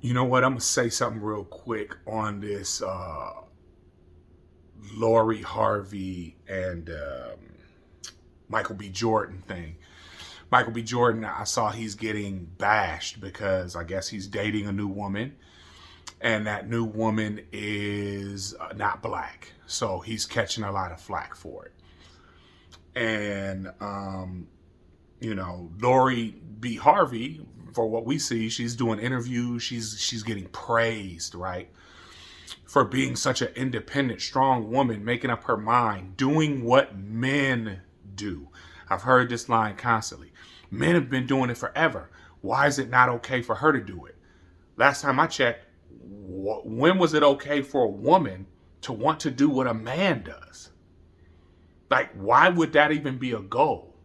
You know what? I'm going to say something real quick on this Lori Harvey and Michael B. Jordan thing. Michael B. Jordan, I saw he's getting bashed because I guess he's dating a new woman, and that new woman is not black. So he's catching a lot of flack for it. And, Lori B. Harvey, for what we see, she's doing interviews. She's getting praised, right? For being such an independent, strong woman, making up her mind, doing what men do. I've heard this line constantly. Men have been doing it forever. Why is it not okay for her to do it? Last time I checked, when was it okay for a woman to want to do what a man does? Like, why would that even be a goal?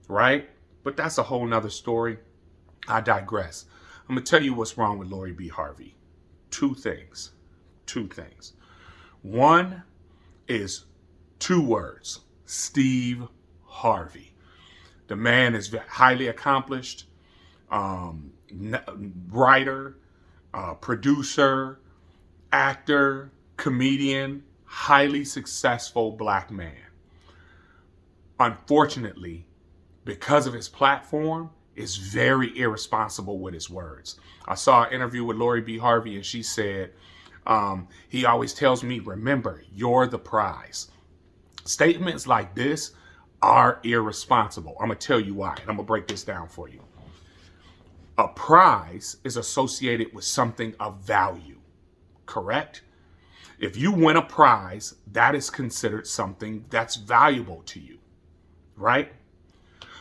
Right? But that's a whole nother story. I digress. I'm going to tell you what's wrong with Lori B. Harvey. Two things. One is two words. Steve Harvey. The man is highly accomplished, writer, producer, actor, comedian, highly successful black man. Unfortunately, because of his platform, is very irresponsible with his words. I saw an interview with Lori B. Harvey, and she said, he always tells me, remember, you're the prize. Statements like this are irresponsible. I'm going to tell you why, and I'm going to break this down for you. A prize is associated with something of value, correct? If you win a prize, that is considered something that's valuable to you, right?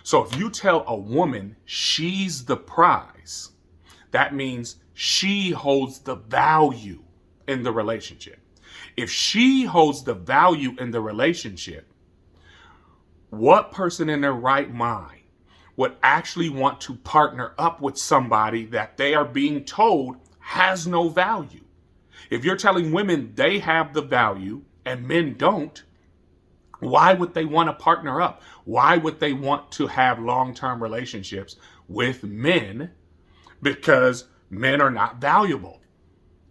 So if you tell a woman she's the prize, that means she holds the value in the relationship. If she holds the value in the relationship, what person in their right mind would actually want to partner up with somebody that they are being told has no value? If you're telling women they have the value and men don't, why would they want to partner up? Why would they want to have long-term relationships with men? Because men are not valuable.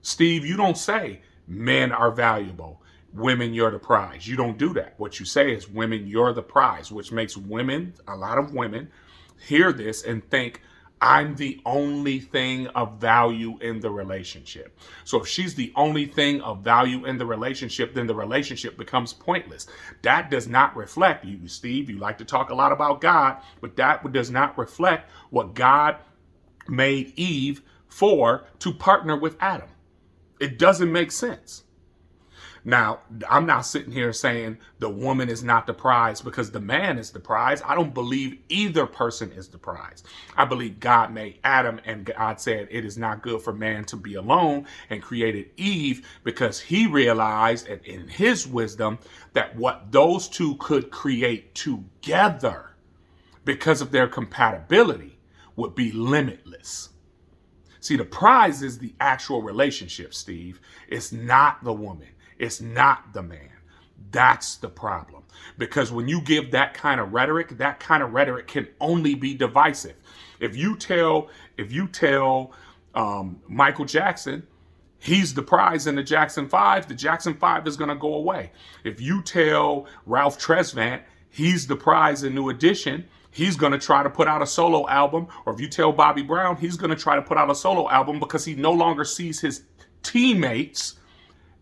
Steve, you don't say men are valuable. Women, you're the prize. You don't do that. What you say is women, you're the prize, which makes women, a lot of women, hear this and think, I'm the only thing of value in the relationship. So if she's the only thing of value in the relationship, then the relationship becomes pointless. That does not reflect you, Steve. You like to talk a lot about God, but that does not reflect what God made Eve for, to partner with Adam. It doesn't make sense. Now, I'm not sitting here saying the woman is not the prize because the man is the prize. I don't believe either person is the prize. I believe God made Adam, and God said it is not good for man to be alone, and created Eve because he realized, and in his wisdom, that what those two could create together because of their compatibility would be limitless. See, the prize is the actual relationship, Steve. It's not the woman. It's not the man. That's the problem. Because when you give that kind of rhetoric can only be divisive. If you tell Michael Jackson he's the prize in the Jackson 5 is going to go away. If you tell Ralph Tresvant he's the prize in New Edition, he's going to try to put out a solo album. Or if you tell Bobby Brown he's going to try to put out a solo album because he no longer sees his teammates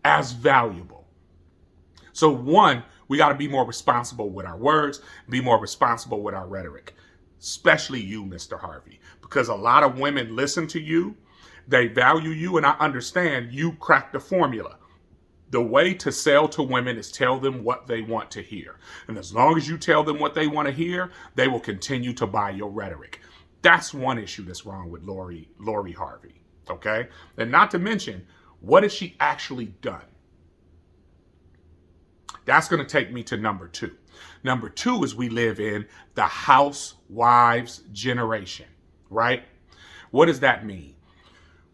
as valuable. So one, we got to be more responsible with our words, be more responsible with our rhetoric, especially you, Mr. Harvey, because a lot of women listen to you, they value you, and I understand you cracked the formula. The way to sell to women is tell them what they want to hear. And as long as you tell them what they want to hear, they will continue to buy your rhetoric. That's one issue that's wrong with Lori Harvey, okay? And not to mention, what has she actually done? That's going to take me to number two. Number two is we live in the housewives generation, right? What does that mean?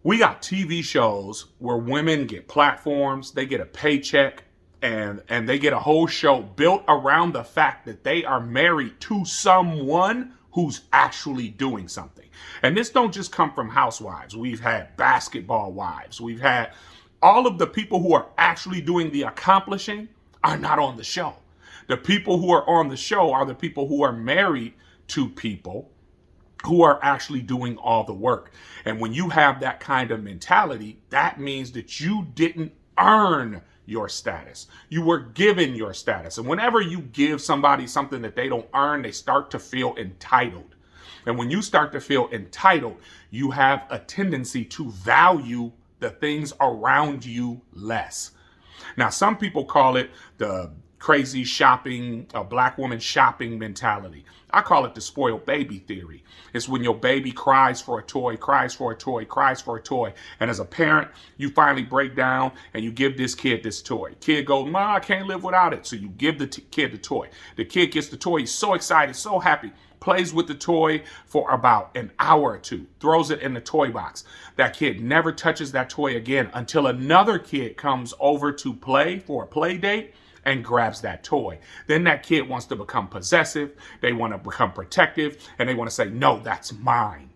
We got TV shows where women get platforms, they get a paycheck, and they get a whole show built around the fact that they are married to someone who's actually doing something. And this don't just come from housewives. We've had basketball wives. We've had all of the people who are actually doing the accomplishing are not on the show. The people who are on the show are the people who are married to people who are actually doing all the work. And when you have that kind of mentality, that means that you didn't earn your status. You were given your status. And whenever you give somebody something that they don't earn, they start to feel entitled. And when you start to feel entitled, you have a tendency to value the things around you less. Now, some people call it the crazy shopping, black woman shopping mentality. I call it the spoiled baby theory. It's when your baby cries for a toy, cries for a toy, cries for a toy. And as a parent, you finally break down and you give this kid this toy. Kid goes, "Ma, I can't live without it." So you give the kid the toy. The kid gets the toy. He's so excited, so happy. Plays with the toy for about an hour or two, throws it in the toy box. That kid never touches that toy again until another kid comes over to play for a play date and grabs that toy. Then that kid wants to become possessive. They want to become protective, and they want to say, "No, that's mine."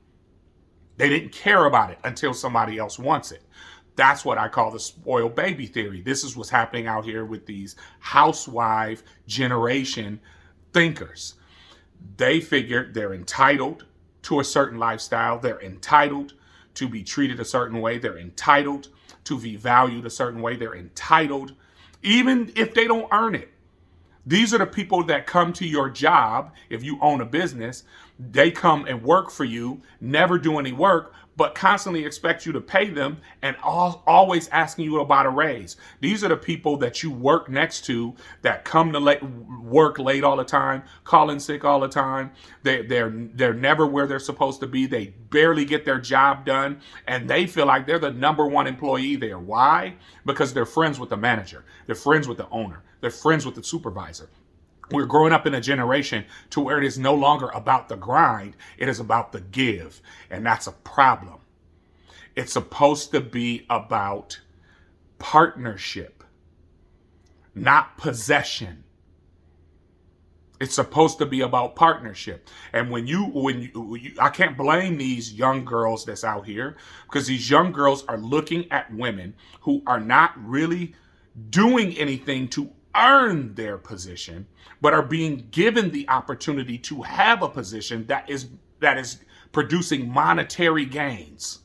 They didn't care about it until somebody else wants it. That's what I call the spoiled baby theory. This is what's happening out here with these housewife generation thinkers. They figure they're entitled to a certain lifestyle. They're entitled to be treated a certain way. They're entitled to be valued a certain way. They're entitled even if they don't earn it. These are the people that come to your job. If you own a business, they come and work for you, never do any work, but constantly expect you to pay them and always asking you about a raise. These are the people that you work next to that come to work late all the time, calling sick all the time. They're never where they're supposed to be. They barely get their job done, and they feel like they're the number one employee there. Why? Because they're friends with the manager. They're friends with the owner. They're friends with the supervisor. We're growing up in a generation to where it is no longer about the grind. It is about the give. And that's a problem. It's supposed to be about partnership, not possession. It's supposed to be about partnership. And when you, I can't blame these young girls that's out here, because these young girls are looking at women who are not really doing anything to earn their position, but are being given the opportunity to have a position that is producing monetary gains.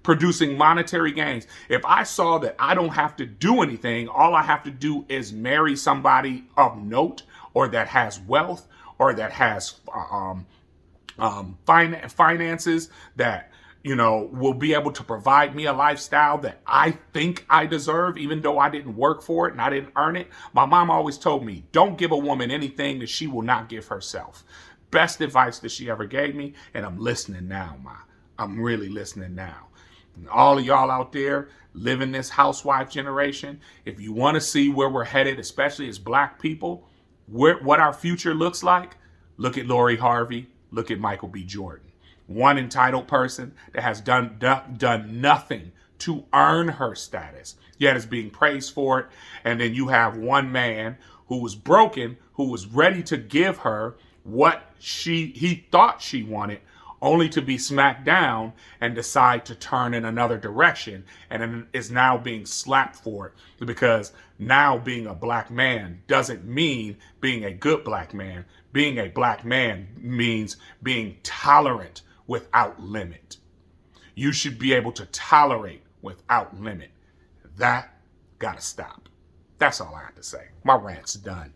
Producing monetary gains. If I saw that I don't have to do anything, all I have to do is marry somebody of note, or that has wealth, or that has finances, that will be able to provide me a lifestyle that I think I deserve, even though I didn't work for it and I didn't earn it. My mom always told me, don't give a woman anything that she will not give herself. Best advice that she ever gave me, and I'm listening now, Ma. I'm really listening now. And all of y'all out there living this housewife generation, if you want to see where we're headed, especially as black people, what our future looks like, look at Lori Harvey, look at Michael B. Jordan. One entitled person that has done nothing to earn her status, yet is being praised for it. And then you have one man who was broken, who was ready to give her what he thought she wanted, only to be smacked down and decide to turn in another direction, and is now being slapped for it, because now being a black man doesn't mean being a good black man. Being a black man means being tolerant without limit. You should be able to tolerate without limit. That gotta stop. That's all I have to say. My rant's done.